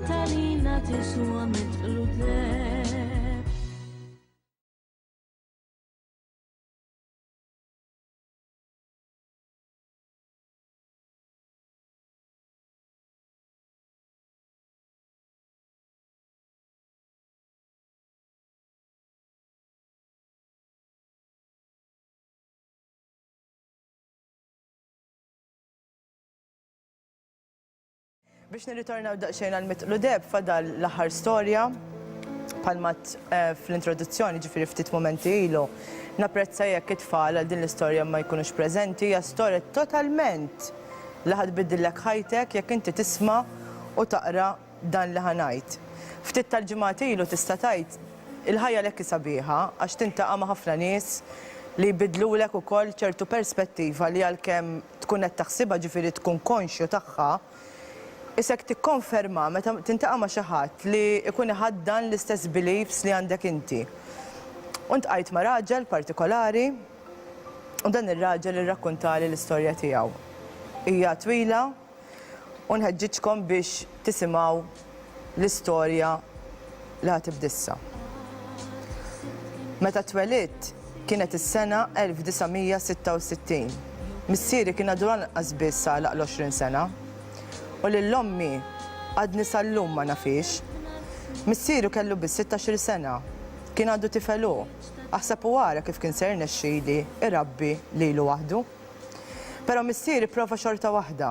Talina tiswa Mitluq. Biex nirritornaw daqsxejn għal Mitluq fadal l-aħħar storja palmat fl-introduzzjoni ġifieri ftit momenti ilu napprezza jekk it-tfal għal din l-istorja ma jkunux preżenti, hija storja totalment li ħadbiddillek ħajtek jekk inti tisma' u taqra dan li ħanajt. Ftit tal-ġimgħat ilu tista' tgħid il-ħajja lek sabiħa għax tintaqa' ma' ħafna nies li jbidlulek ukoll ċertu perspettiva li għalkemm tkun qed taħsibha ġifieri tkun konxju tagħha. Isek tikkonferma meta tintaqa' ma' xi ħadd li jkun iħaddan l-istess beliefs li għandek inti. U ntqajt ma' raġel partikolari u dan ir-raġel irrakkuntali l-istorja tiegħu. Hija twila u nħeġġiġkom biex tisimgħu l-istorja li ħatibdissa. Meta twelidt kienet is-sena 1966. Missieri kien għadu lanqas biss għalaq l-20 sena. U lill-ommi għadni sal-lum ma nafix. Missieru kellu biss 16 sena, kien għadu tifelu, aħseb u għara kif kien ser nexxili irabbi lilu waħdu. Pero missieri prova xorta waħda,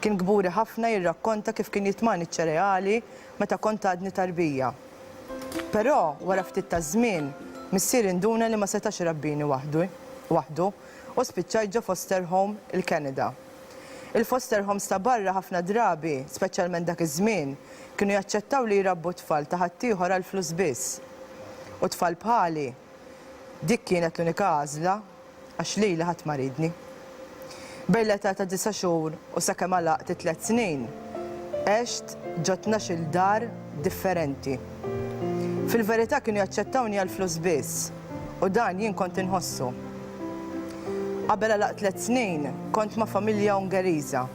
kien gburi ħafna jirrakkonta kif kien jitmani ċereali meta kont għadni tarbija. Pero wara ftit ta' żmien, missieri nduna li ma setax irabbini waħdu u spiċċaj ġo foster home il-Kanada. Il-foster homes ta' barra ħafna drabi, speċjalment dak iż-żmien, kienu jaċċettaw li jrabbu tfal ta' ħaddieħor għal flus biss. U tfal bħali, dik kienet l-unika għażla għax lili ħadd ma ridni. Bejn l-età ta' 9 xhur u sakemm għalaqt 3 snin, għext ġo 12 dar differenti. Fil-verità kienu jaċċettawni għal flus biss u dan jien kont inħossu. Qabel għalaq 3 snin, kont ma' familja Ungeriża.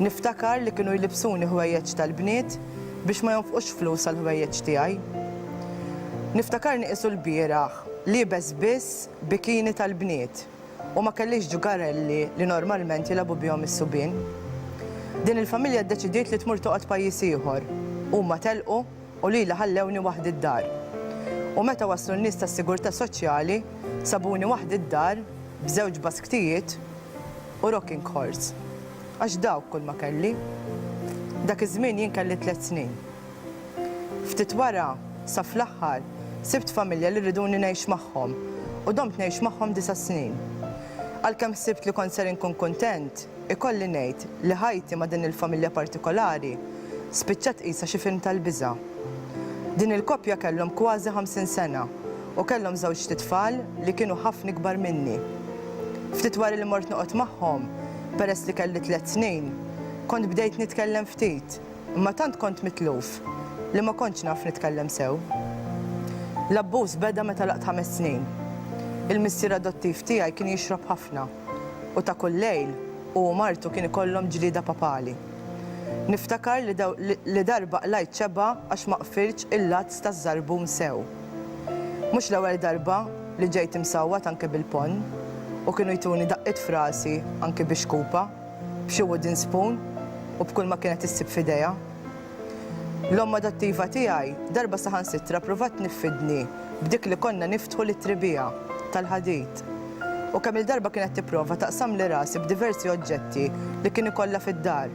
Niftakar li kienu jlibsuni ħwejjeġ tal-bniet biex ma jonfqux flus għal ħwejjeġ tiegħi. Niftakar nieqisu l-bieraħ liebes biss bikini tal-bniet u ma kellix ġugarelli li normalment jilagħbu bihom is-subien. Din il-familja ddeċidiet li tmur toqgħod pajjiż ieħor. Huma telqu u lili ħallewni waħdi d-dar. U meta waslu n-nies tas-Sigurtà Soċjali sabuni waħdi d-dar b'żewġ basktijiet u rocking horse. Għax dawk kull ma kelli. Dak iż-żmien jien kelli 3 snin. Ftit wara, sa fl-aħħar, sibt familja li rriduni ngħix magħhom u domt ngħix magħhom 9 snin. Għalkemm sibt li kont ser inkun kuntent, ikolli ngħid li ħajti ma' din il-familja partikolari spiċċat qisha xi film tal-biża'. Din il-koppja kellhom kważi 50 sena u kellhom żewġ titfal li kienu ħafna kbar minni. Ftit wara li mort noqgħod magħhom, peress li kelli 3 snin, kont bdejt nitkellem ftit, imma tant kont mitluf li ma kontx naf nitkellem sew. L-abbuż beda meta laqt 5 snin. Il-missier adottiv tiegħi kien jixrob ħafna u ta' kull lejl u martu kien ikollhom ġlieda papali. Niftakar li darba qlajt ċeba għax ma qfilx il-lazz taż-żarbum sew. Mhux l-ewwel darba li ġejt imsawwat anke bil-pon u kienu jtuni daqqit frasi anke biex kupa, b'xi wooden spoon u b'kull ma kienet issib f'idejha. L-omm adottiva tiegħi darba saħansitra provat nifidni b'dik li konna niftħu lit-tribija tal-ħadid. U kemm il-darba kienet tipprova taqsam li rasi b'diversi oġġetti li kien ikollha fid-dar.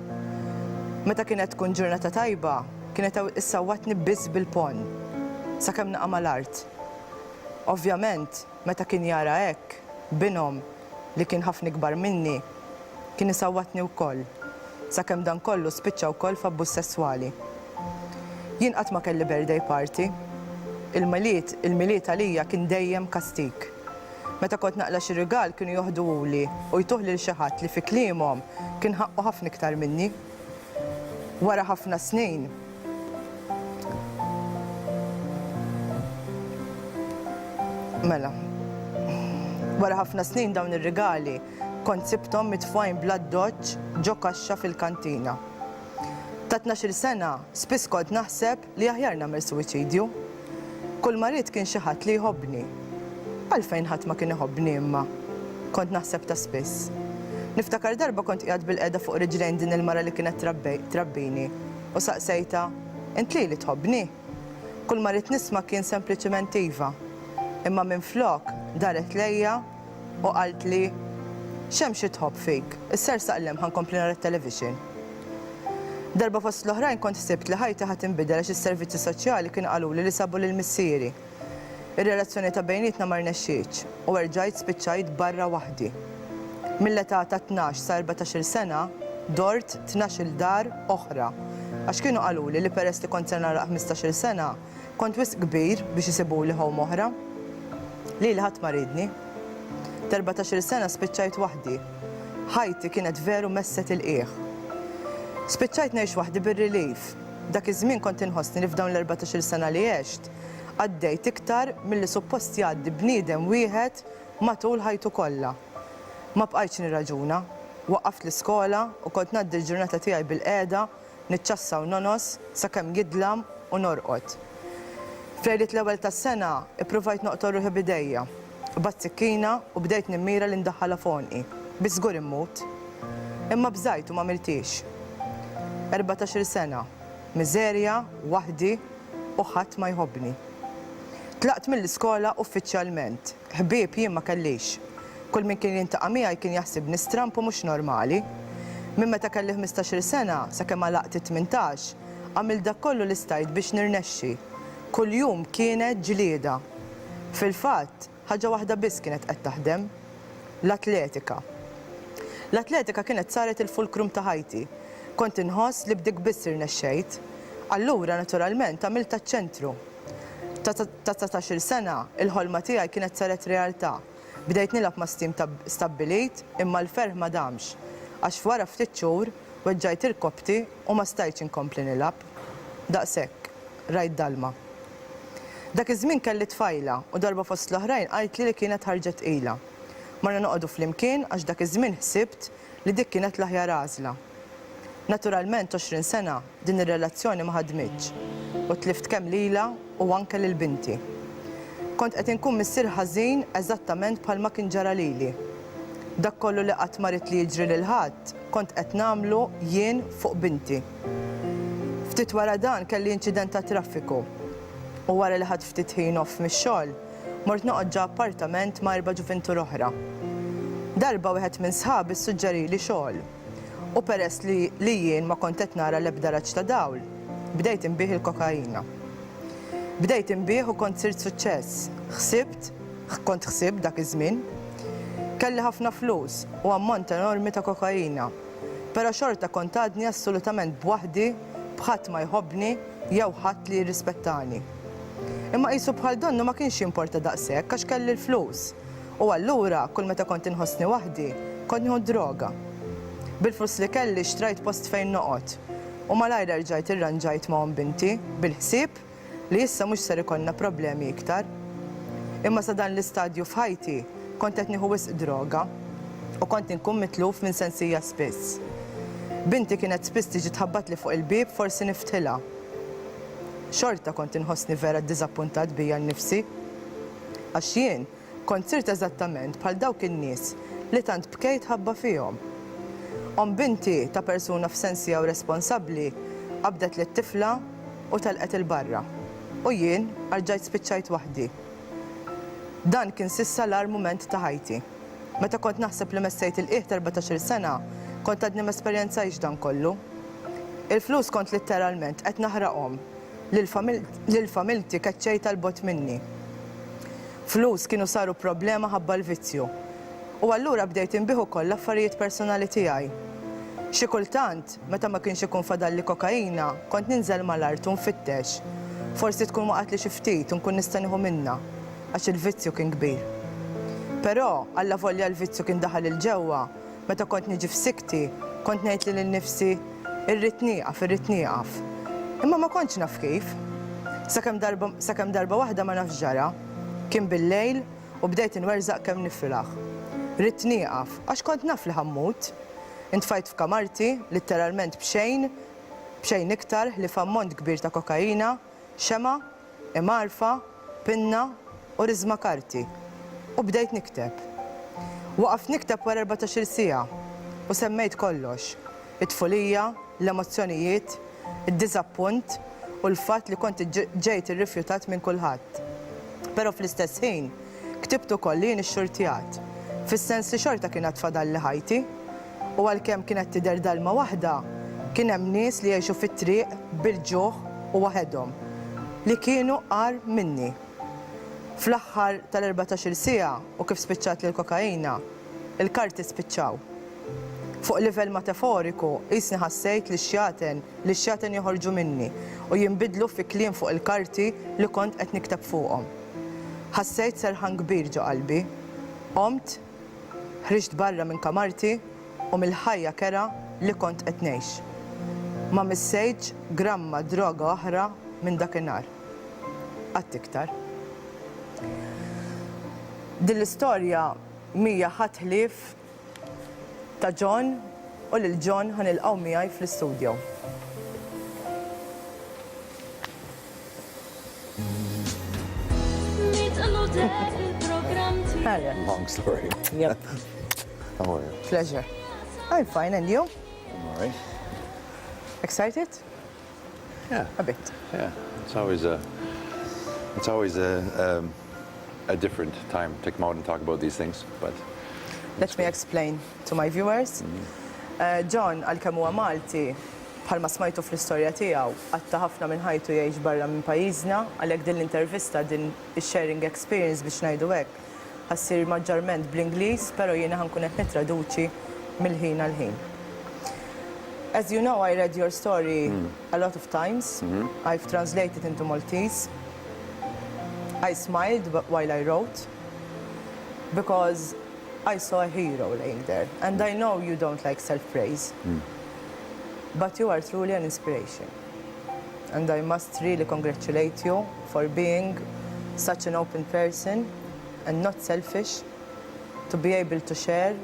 Meta kienet tkun ġurnata tajba, kienet issawwatni biss bil-pon sakemm naqa' mal-art. Ovvjament, meta kien jara hekk, binhom li kien ħafna kbar minni, kien isawwatni wkoll, sakemm dan kollu spiċċa wkoll f'abbuż sesswali. Jien qatt ma kelli birthday party. Il-miliet għalija kien dejjem kastik. Meta kont naqla xi rigal kienu joħduhuli u jtuħ lil xi ħadd li fi kliemhom kien ħaqqu ħafna iktar minni. Wara ħafna snin, wara ħafna snin dawn ir-rigali kont sibthom mitfgħin bla doċċ ġo kaxxa fil-kantina. Ta' 12 sena spiss kont naħseb li aħjar nagħmel suwiċidju. Kull marit kien xi ħadd li jħobbni. Għalfejn ħadd ma kien iħobbni imma. Kont naħseb ta' spiss. Niftakar darba kont qiegħed bil-qiegħda fuq riġlejn din il-mara li kienet trabbini u saqsejta, int li tħobbni? Kull marit nisma' kien sempliċement iva. Imma minflok daret lejja u qalt li x'hemm xi tħobb fik, isser saqlem ħankompli nara t-television. Darba fost l-oħrajn kont ħsibt li ħajti ħadd inbidel għax is-servizzi soċjali kienu qaluli li sabu lil missieri. Ir-relazzjoni ta' bejnietna ma rnexxietx u rġajt spiċċajt barra waħdi. Mill-età ta' 12 sa 14 sena dort 12 dar oħra. Għax kienu qaluli li peress li kont sena 15 sena kont wisq kbir biex isibuli home oħra. Li ħadd ma ridni. 14 sena spiċċajt waħdi. Ħajti kienet veru messet il-qiegħ. Spiċċajt ngħix waħdi bir-relief. Dak iż-żmien kont inħossni li f'dawn l-14 sena li għext għaddejt iktar milli suppost jgħaddi bniedem wieħed matul ħajtu kollha. Ma bqajtx nirraġuna, waqqaft l-iskola u kont ngħaddi l-ġurnata tiegħi bil-qiegħda, niċċassa u nonos sakemm jidlam u norqod. F'lejliet l-ewwel tas-sena ippruvajt noqtol ruħi b'idejja, b'sikkina u bdejt nimmira li ndaħħala fonqi, bi żgur immut. Imma bżajt u ma miltix. 14 sena, miżerja, waħdi u ħadd ma jħobbni. Tlaqt mill-iskola uffiċjalment, ħbieb jien ma kellix. Kull min kien jintaqa' miegħi kien jaħsibni stramp u mhux normali. Minn meta kelli 15 sena sakemm għalaqt 18, għamil dak kollu li stajt biex nirnexxi. Kuljum kienet ġlieda. Fil-fatt, ħaġa waħda biss kienet qed taħdem, l-atletika. L-atletika kienet saret il-fulkrum ta' ħajti. Kont inħoss li b'dik biss irnexxejt. Allura naturalment għamilt taċ-ċentru. Ta' 19 sena il-ħolma tiegħi kienet saret realtà. Bdejt nilab ma' stim stabbilit imma l-ferħ ma damx. Għax wara ftit xhur weġġajt il-kopti u ma stajtx inkompli nilab. Daqshekk, rajt dalma. Dak iż-żmien kelli tfajla u darba fost l-oħrajn qalt li kienet ħarġet ilha. Marna noqogħdu flimkien għax dak iż-żmien ħsibt li dik kienet l-aħjar għażla. Naturalment 20 sena din ir-relazzjoni ma ħadmitx u tlift kemm lilha u anke lil binti. Kont qed inkun missier ħażin eżattament bħalma kien ġara lili. Dak kollu li qatt marit li jiġri lil ħadd kont qed nagħmlu jien fuq binti. Ftit wara dan kelli inċident ta' traffiku u wara li ħadd ftit ħin off mix-xogħol mort noqgħod ġa appartament ma' 4 ġuventur oħra. Darba wieħed minn sħabi suġġerili xogħol u peress li jien ma kont qed nara l-ebda raġġ ta' dawl, bdejt inbih il-kokaina. Bdejt inbih u kont sirt suċċess. Kont ħsibt dak iż-żmien. Kelli ħafna flus u ammont enormi ta' kokaina. Però xorta kont għadni assolutament b'waħdi b'ħadd ma jħobbni jew ħadd li jirrispettani. Imma qisu bħal donnu ma kienx jimporta daqshekk għax kelli l-flus. U allura kull meta kont inħossni waħdi, kont nieħu droga. Bil-flus li kelli xtrajt post fejn noqgħod. U malajr rġajt irranġajt ma' binti bil-ħsieb li issa mhux ser ikollna problemi iktar. Imma sa dan l-istadju f'ħajti kont qed nieħu wisq droga u kont inkun mitluf minn sensija spiss. Binti kienet spiss tiġi tħabbat li fuq il-bib forsi niftilha. Xorta kont inħossni vera ddiżappuntat bija nnifsi. Għax jien kont sirt eżattament bħal dawk in-nies li tant bkejt ħabba fihom. Binti ta' persuna f'sensija u responsabbli qabdet lit tifla u telqet il-barra. U jien arġajt spiċċajt waħdi. Dan kien sissa l-ar mument ta' ħajti. Meta kont naħseb li messejt il-qiegħ 14 sena, kont għadni mesperjenzajx dan kollu. Il-flus kont litteralment qed naħraqhom. Lil-familti keċċej tal-bot minni. Flus kienu saru problema ħabba l-vizzju. U allura bdejt inbih ukoll l-affarijiet personali tiegħi. Xi kultant, meta ma kienx ikun fadalli kokaina, kont ninżel mal-art u nfittex. Forsi tkun waqgħet li xi ftit u nkun nista' nieħu minnha għax il-vizzju kien kbir. Però alla volja l-vizzju kien daħal il-ġewwa, meta kont niġi f'sikti, kont ngħid li lil-nifsi irrid nieqaf. Imma ma kontx naf kif. Sakemm darba waħda ma nafx ġara, kien bil-lejl u bdejt inwerzaq kemm nifrilaħ. Rid nieqaf għax kont naf li ħammut. Intfajt f'kamarti, litteralment b'xejn, b'xejn iktar li f'ammont kbir ta' kokaina, xema, imarfa, pinna u riżma karti. U bdejt nikteb. Waqaf nikteb wara 14 siegħa u semmejt kollox. It-tfulija, l-emozzjonijiet, id-diżappunt u l-fatt li kont ġejt irrifjutat minn kulħadd. Però fl-istess ħin ktibt ukoll li x-xurtijat. Fis-sens li xorta kienet fadal li ħajti u għalkemm kienet tidher dalma waħda, kien hemm nies li jgħixu fit-triq bil-ġuħ u waħedhom li kienu qar minni. Fl-aħħar tal-14 siegħa u kif spiċċat lil kokaina, il-karti spiċċaw. Fuq livell metaforiku, qisni ħassejt li x-xjaten joħorġu minni u jinbidlu fi kliem fuq il-karti li kont qed nikteb fuqhom. Ħassejt serħan kbir ġo qalbi, qomt, ħriġt barra minn kamarti u mill-ħajja kera li kont qed ngħix. Ma missejtx gramma droga oħra minn dakinhar. Qatt iktar. Din l-istorja mija ħatħlief ta' John u lil John ħanilqgħu miegħi fl-istudju. Long story. Yep. How are you? Pleasure. I'm fine, and you? I'm all right. Excited? Yeah. A bit. Yeah. It's always a different time to come out and talk about these things, but Let me explain to my viewers. John, għal-kemm huwa Malti, bħalma smajtu fl-istorja tiegħu, għatta ħafna minn ħajtu jgħix barra minn pajjiżna, għalhekk din l-intervista, din ix-sharing experience biex ngħidu hekk, ħassir maġġorment bl-Ingliż, però jiena ħankun qed nittraduċi mill-ħin għal ħin. As you know, I read your story a lot of times. I've translated into Maltese. I smiled while I wrote because I saw a hero laying there. And I know you don't like self-praise, but you are truly an inspiration. And I must really congratulate you for being such an open person and not selfish, to be able to share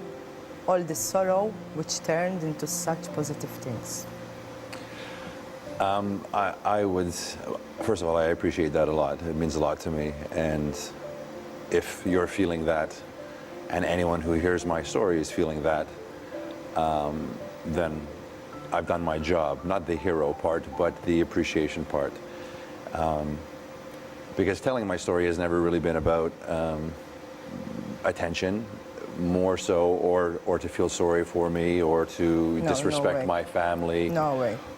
all this sorrow which turned into such positive things. I would, first of all, I appreciate that a lot. It means a lot to me. And if you're feeling that, and anyone who hears my story is feeling that, then I've done my job. Not the hero part, but the appreciation part. Because telling my story has never really been about attention, more so, or to feel sorry for me, or to disrespect my family,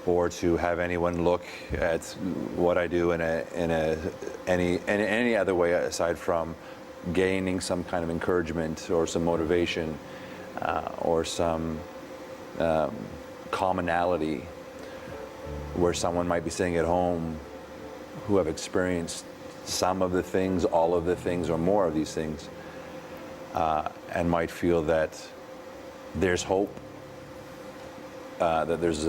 or to have anyone look at what I do in any other way aside from gaining some kind of encouragement or some motivation or some commonality where someone might be sitting at home who have experienced some of the things, all of the things, or more of these things, and might feel that there's hope, that there's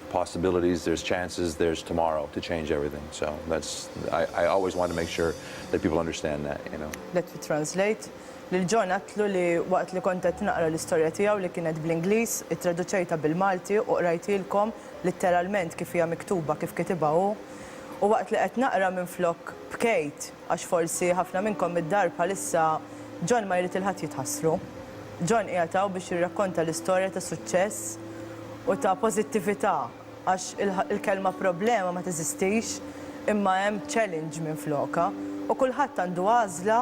possibilities, there's chances, there's tomorrow to change everything. So that's, I always want to make sure that people understand that, you know. Let me translate. Lil John għatlu li waqt li kont qed naqra l-istorja tiegħu li kienet bl-Ingliż, ittraduċejta bil-Malti u qrajtilkom letteralment kif hija miktuba kif kitibha hu. U waqt li qed naqra minflok bkejt għax forsi ħafna minnkom id-dar bħalissa John ma jrid il-ħadd jitħassru. John qiegħed biex jirrakkonta l-istorja ta' suċċess u ta' pożittività għax il-kelma problema ma teżistix imma hemm challenge minn floka u kulħadd għandu għażla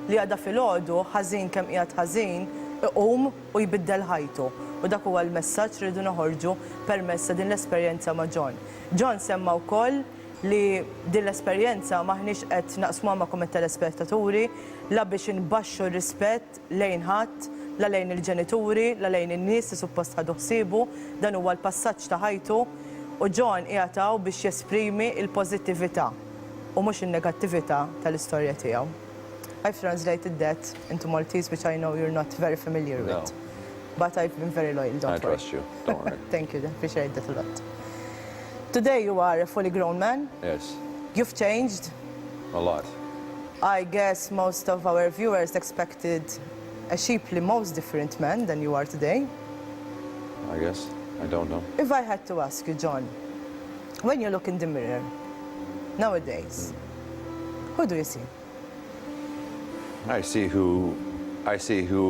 li għadha filgħodu ħażin kemm qiegħed ħażin iqum u jbiddel ħajtu. U dak huwa l-messaġġ rridu noħorġu permezz ta' din l-esperjenza ma' John. John semma wkoll li din l-esperjenza maħniex qed naqsmuha magħkom it-telespettaturi la biex inbaxxu r-rispett lejn ħadd, la lejn il-ġenituri, la lejn in-nies li suppost ħadu ħsiebu, dan huwa l-passaġġ ta' ħajtu u John qiegħed biex jesprimi l-pożittività u mhux in-negattività tal-istorja tiegħu. I've translated that into Maltese, which I know you're not very familiar with. No. But I've been very loyal, don't worry. I trust you, don't worry. Thank you, I appreciate that a lot. Today you are a fully grown man. Yes. You've changed. A lot. I guess most of our viewers expected a sheeply most different man than you are today. I guess. I don't know. If I had to ask you, John, When you look in the mirror, nowadays, who do you see? I see who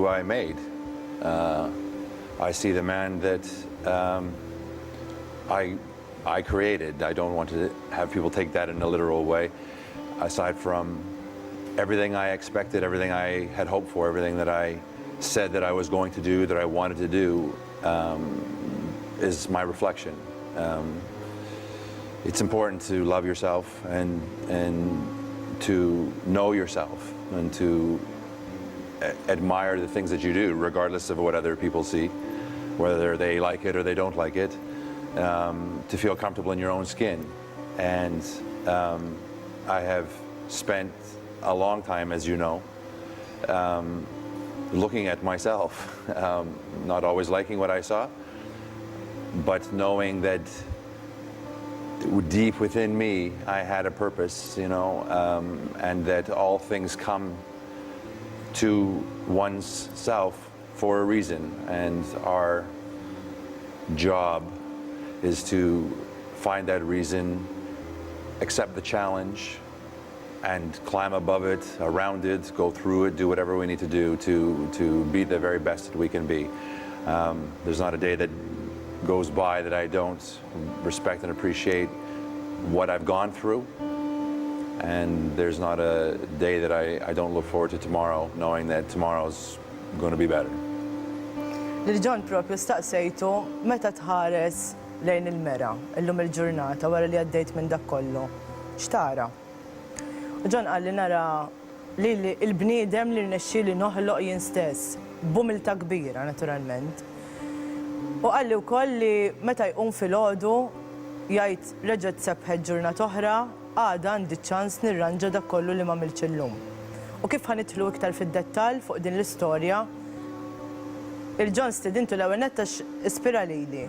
I made. I see the man that I created. I don't want to have people take that in a literal way. Aside from everything I expected, everything I had hoped for, everything that I said that I was going to do, that I wanted to do, is my reflection. It's important to love yourself and to know yourself and to admire the things that you do, regardless of what other people see, whether they like it or they don't like it, to feel comfortable in your own skin. And I have spent a long time, as you know, looking at myself, not always liking what I saw, but knowing that deep within me I had a purpose, and that all things come to one's self for a reason, and our job is to find that reason, accept the challenge, and climb above it, around it, go through it, do whatever we need to do to be the very best that we can be. There's not a day that goes by that I don't respect and appreciate what I've gone through. And there's not a day that I don't look forward to tomorrow, knowing that tomorrow's going to be better. L-ġon propju staqsejtu meta tħares lejn il-mera, illum il-ġurnata wara li għaddejt minn dak kollu. X'tara? Ġon qal li nara li l-bniedem li rnexxieli noħloq jien stess, b'umilta kbira naturalment. U qal li wkoll li meta jqum filgħodu jgħid reġgħet sebħet ġurnata oħra, għada għandi ċans nirranġa dak kollu li m'għamilx illum. U kif ħanidħlu iktar fid-dettall fuq din l-istorja, il-Ġon stidintu l-ewwel nett għax ispira lili,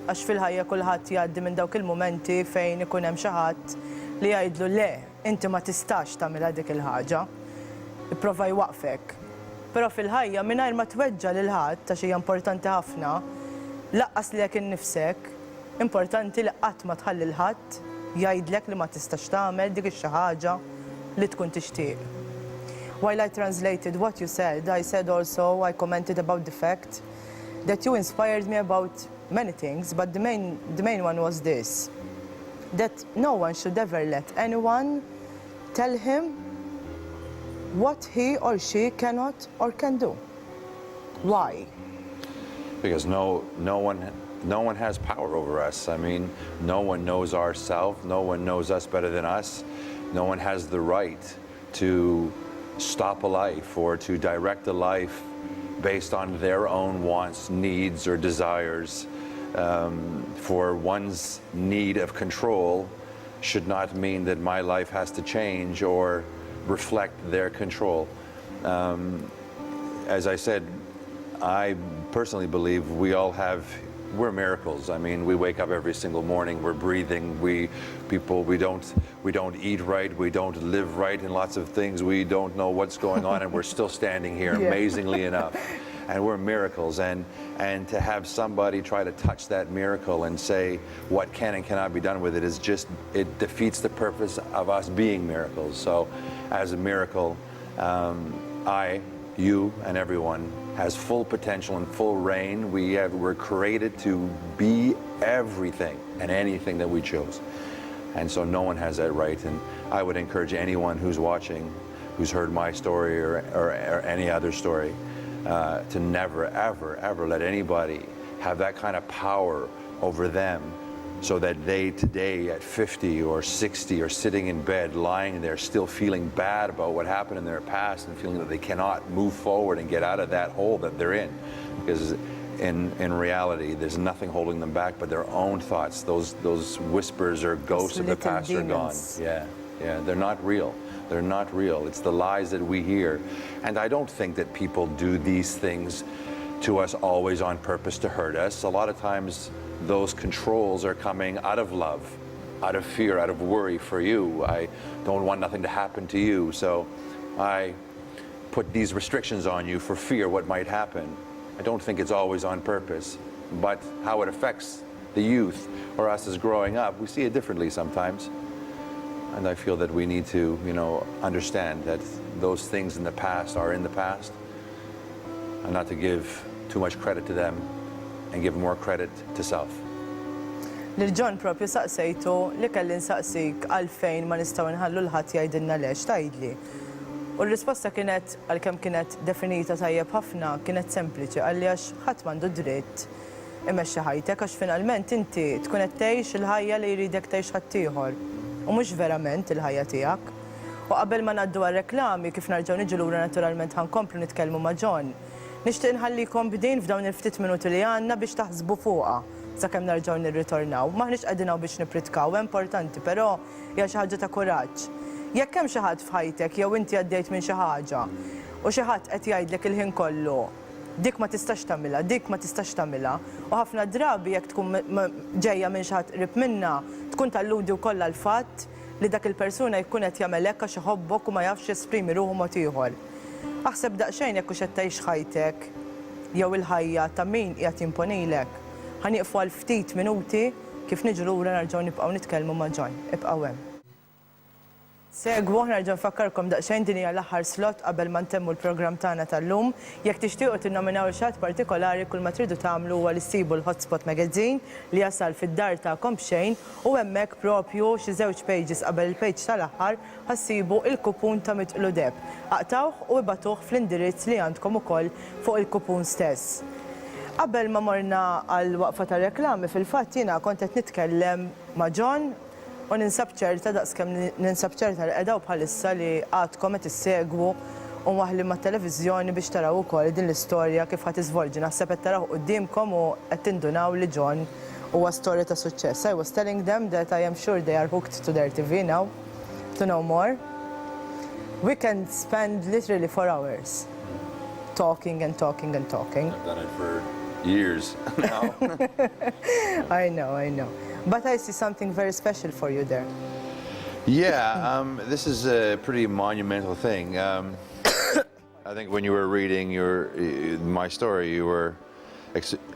għax fil-ħajja kulħadd jgħaddi minn dawk il-mumenti fejn ikun hemm xi ħadd li jgħidlu le, inti ma tistax tagħmilha dik il-ħaġa, ipprova jwaqfek. Però fil-ħajja mingħajr ma tweġġa' lil ħadd ta' xi importanti ħafna, laqqas li jekk innifsek, importanti li qatt ma tħalli l-ħadd jgħidlek li ma tistax tagħmel dik ix-xi ħaġa li tkun tixtieq. While I translated what you said, I said also, I commented about the fact that you inspired me about many things, but the main one was this, that no one should ever let anyone tell him what he or she cannot or can do. Why? Because no one has power over us. I mean, no one knows ourselves, no one knows us better than us. No one has the right to stop a life or to direct a life based on their own wants, needs, or desires. For one's need of control should not mean that my life has to change or reflect their control. As I said, I personally believe we're miracles. I mean, we wake up every single morning, we're breathing, we don't eat right, we don't live right in lots of things, we don't know what's going on, and we're still standing here, amazingly enough. And we're miracles, and to have somebody try to touch that miracle and say what can and cannot be done with it it defeats the purpose of us being miracles. So as a miracle, you and everyone has full potential and full reign. We're created to be everything and anything that we chose. And so no one has that right. And I would encourage anyone who's watching, who's heard my story or any other story, to never, ever, ever let anybody have that kind of power over them, so that they today at 50 or 60 are sitting in bed, lying there, still feeling bad about what happened in their past and feeling that they cannot move forward and get out of that hole that they're in. Because in reality, there's nothing holding them back but their own thoughts. Those whispers or ghosts of the past are gone. Yeah, they're not real. They're not real. It's the lies that we hear. And I don't think that people do these things to us always on purpose to hurt us. A lot of times those controls are coming out of love, out of fear, out of worry for you. I don't want nothing to happen to you, so I put these restrictions on you for fear what might happen. I don't think it's always on purpose, but how it affects the youth or us as growing up, we see it differently sometimes. And I feel that we need to, understand that those things in the past are in the past, and not to give too much credit to them and give more credit to self. Lil John propju saqsejtu li kelli nsaqsik għalfejn ma nistgħu nħallu l-ħadd jgħidilna lex tgħidli. U l-risposta kienet għalkemm kienet definita tajjeb ħafna, kienet sempliċi għalli għax ħadd m'għandu dritt imexxi ħajtek għax finalment inti tkun qed tgħix il-ħajja li jridek tgħix ħadd ieħor. U mhux verament il-ħajja tiegħek. U qabel ma ngħaddu għar-reklami kif narġgħu niġu lura naturalment ħankomplu nitkellmu ma' John. Nixtieq nħallikom bdejn f'dawn il-ftit minuti li għandna biex taħsbu fuqha sakemm narġgħu nirritornaw. Maħniex qegħdin hawn biex nipritkaw, importanti, però hija xi ħaġa ta' kuraġġ. Jekk hemm xi ħadd f'ħajtek jew inti għaddejt minn xi ħaġa u xi ħadd qed jgħidlek il-ħin kollu dik ma tistax tagħmilha, dik ma tistax tagħmilha. U ħafna drabi jekk tkun ġejja minn xi ħadd qrib minnha, tkun talludi wkoll l-fatt li dak il-persuna jkun qed jagħmel hekk għax iħobbok u ma jafx jesprimi ruħu mod ieħor. Aħseb daqsxejn jekk hux qed tgħix ħajtek jew il-ħajja ta' min qiegħed jimponilek. Ħanieqfu għal ftit minuti kif niġu lura narġgħu nibqgħu nitkellmu ma' John. Ibqgħu hemm. Segwu, nerġa' nfakkarkom daqsxejn din hija l-aħħar slot qabel ma ntemmu l-programm tagħna tal-lum. Jekk tixtiequ tinnominaw xi ħadd partikolari kull ma tridu tagħmlu huwa li ssibu l-Hotspot Magazine li jasal fid-dar tagħkom b'xejn u hemmhekk propju xi żewġ pages qabel il-page tal-aħħar ħassibu il-kupun ta' Mitluq Daheb. Aqtawh u ibatuh fl-indirizz li għandkom ukoll fuq il-kupun stess. Qabel ma morna għal waqfa ta' reklami fil-fatt jiena kont qed nitkellem ma' John u ninsab ċerta daqskemm ninsab ċerta li qedaw bħalissa li għadkom qed issegwu u waħli mat-televiżjoni biex taraw ukoll din l-istorja kif ħadd iżvolġi. Naħseb qed taraw qudiemkom u qed tindunaw li John huwa storja ta' suċċess. I was telling them that I am sure they are hooked to their TV now to know more. We can spend literally 4 hours talking and talking and talking. I've done it for years now. I know. But I see something very special for you there. Yeah, this is a pretty monumental thing. I think when you were reading my story, you were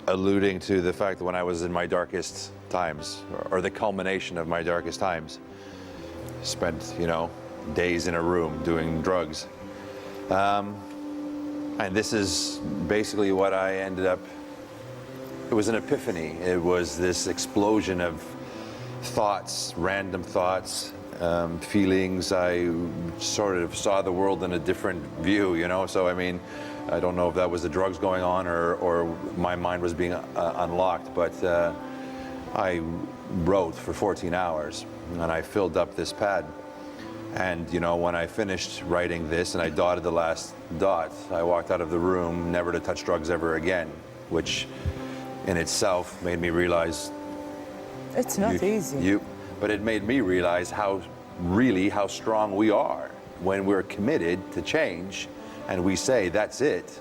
alluding to the fact that when I was in my darkest times, or the culmination of my darkest times, spent, days in a room doing drugs. And this is basically what I ended up. It was an epiphany. It was this explosion of thoughts, random thoughts, feelings. I sort of saw the world in a different view, So, I don't know if that was the drugs going on or my mind was being unlocked, but I wrote for 14 hours and I filled up this pad. And, when I finished writing this and I dotted the last dot, I walked out of the room never to touch drugs ever again, which in itself made me realize it's not easy. But it made me realize how strong we are when we're committed to change and we say, that's it.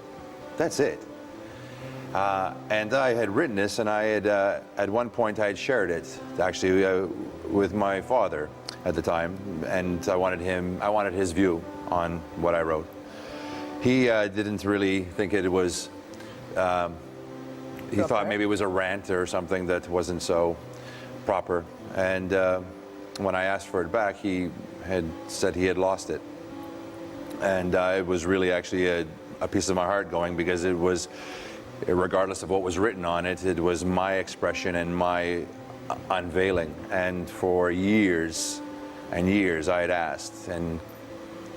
And I had written this and I had, at one point I had shared it actually with my father at the time, and I wanted his view on what I wrote. He didn't really think it was, he thought maybe it was a rant or something that wasn't so proper. And when I asked for it back, he had said he had lost it. And it was really actually a piece of my heart going, because it was, regardless of what was written on it, it was my expression and my unveiling. And for years and years I had asked, and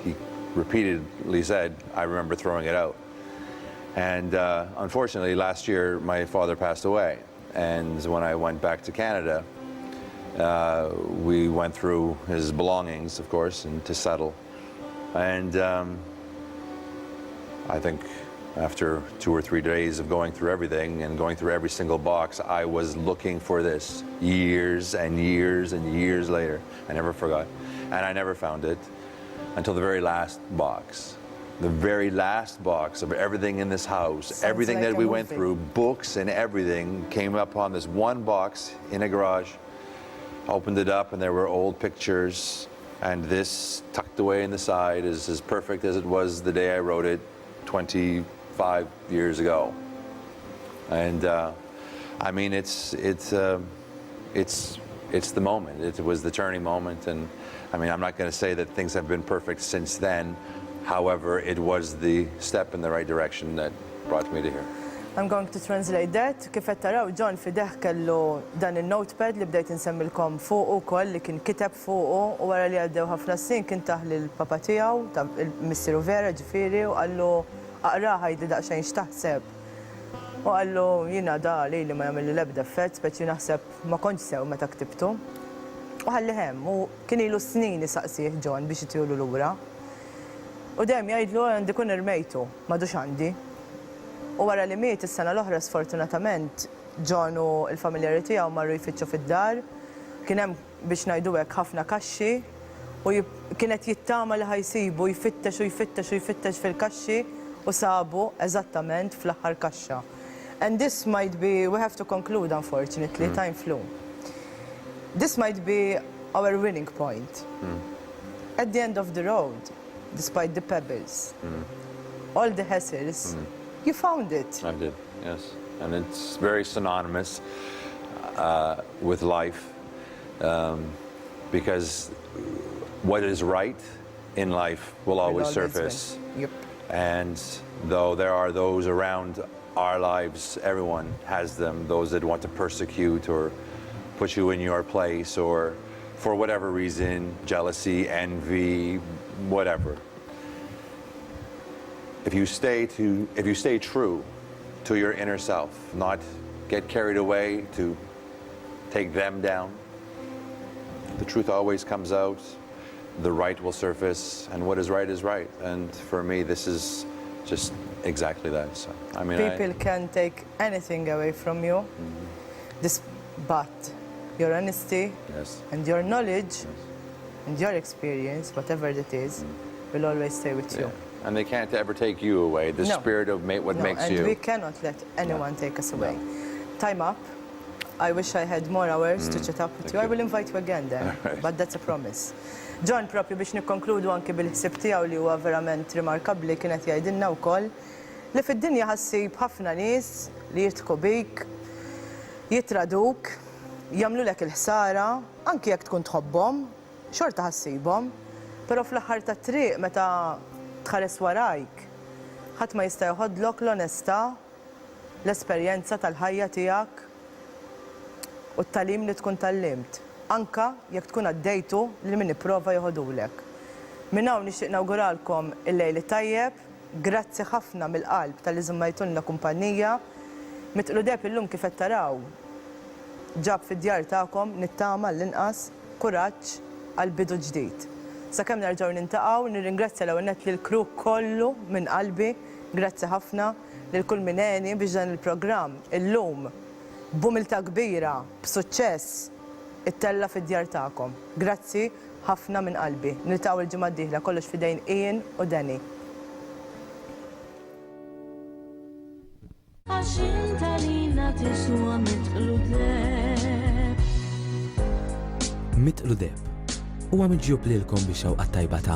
he repeatedly said, I remember throwing it out. And unfortunately, last year, my father passed away. And when I went back to Canada, we went through his belongings, of course, and to settle. And I think after 2 or 3 days of going through everything and going through every single box, I was looking for this years and years and years later. I never forgot. And I never found it until the very last box. The very last box of everything in this house, Sounds everything like that a we went movie. through, books and everything, came up on this one box in a garage. Opened it up and there were old pictures, and this tucked away in the side is as perfect as it was the day I wrote it 25 years ago. And I mean, it's the moment. It was the turning moment, and I mean, I'm not going to say that things have been perfect since then. However, it was the step in the right direction that brought me to here. I'm going to translate that. Kif qed taraw John fideħ kellu dan il-notepad li bdejt insemmilkom fuq ukoll li kien kiteb fuqu u wara li għaddew ħafna snin kien taħ lill-papa tiegħu ta' Missieru Vera ġifieri u qallu aqra ħajdi daqsxejn x'taħseb. U qallu jiena da li ma jagħmel l-ebda effett speċi naħseb ma kontx sew meta ktibtu. U ħalli hemm u kien ilu snin isaqsih John biex itielu lura. U dejjem jgħidlu għandi kun irmejtu, m'għadux għandi. U wara li miet is-sena l-oħra sfortunatament John u l-familjari tiegħu marru jfittxu fid-dar, kien hemm biex ngħidu hekk ħafna kaxxi u kienet jittama li ħajsibu jfittex fil-kaxxi u sabu eżattament fl-aħħar kaxxa. And this might be, we have to conclude unfortunately, time flew. This might be our winning point. At the end of the road, despite the pebbles, all the hassles, you found it. I did, yes. And it's very synonymous with life because what is right in life will always surface. Yep. And though there are those around our lives, everyone has them, those that want to persecute or put you in your place or for whatever reason, jealousy, envy, whatever. If you stay true to your inner self, not get carried away to take them down, the truth always comes out, the right will surface, and what is right. And for me, this is just exactly that. So, I mean, people can take anything away from you, but your honesty and your knowledge and your experience, whatever it is, will always stay with you. And they can't ever take you away, the spirit of what makes you. And we cannot let anyone take us away. Time up. I wish I had more hours to chat up with you. I will invite you again then, but that's a promise. John, propju biex nikkonkludu anke bil-ħsieb tiegħu li huwa verament rimarkabbli kienet jgħidilna wkoll li fid-dinja ħassib ħafna nies li jirtqu bik, jitraduk, jagħmlulek il-ħsara, anke jekk tkun tħobbhom, xorta ħassibhom, però fl-aħħar tat-triq meta tħares warajk, ħadd ma jista' jħoddlok l-onestà, l-esperjenza tal-ħajja tiegħek u t-talim li tkun tallimt, anka jekk tkun għaddejtu li min ipprova jħodulek. Minn hawn nixtieq nawguralkom il-lejli tajjeb, grazzi ħafna mill-qalb tal-li żammajtulna kumpanija. Mitluq Daheb illum kif qed taraw ġab fid-djar tagħkom nittama l-inqas kuraġġ għal bidu ġdid. Sakemm nerġgħu nintaqgħu, nirringrazzja l-ewwel nett lill-crew kollu minn qalbi, grazzi ħafna lil kull min għeni biex dan il-programm illum b'umiltà kbira, b'suċċess ittella fid-djar tagħkom. Grazzi ħafna minn qalbi. Niltaqgħu l-ġimgħa d-dieħla kollox f'idejn Ian u Danny. Għax intalina tiswa Mitluq Daheb. Mitluq Daheb huwa miġjub lilkom biex xewqa tajba ta'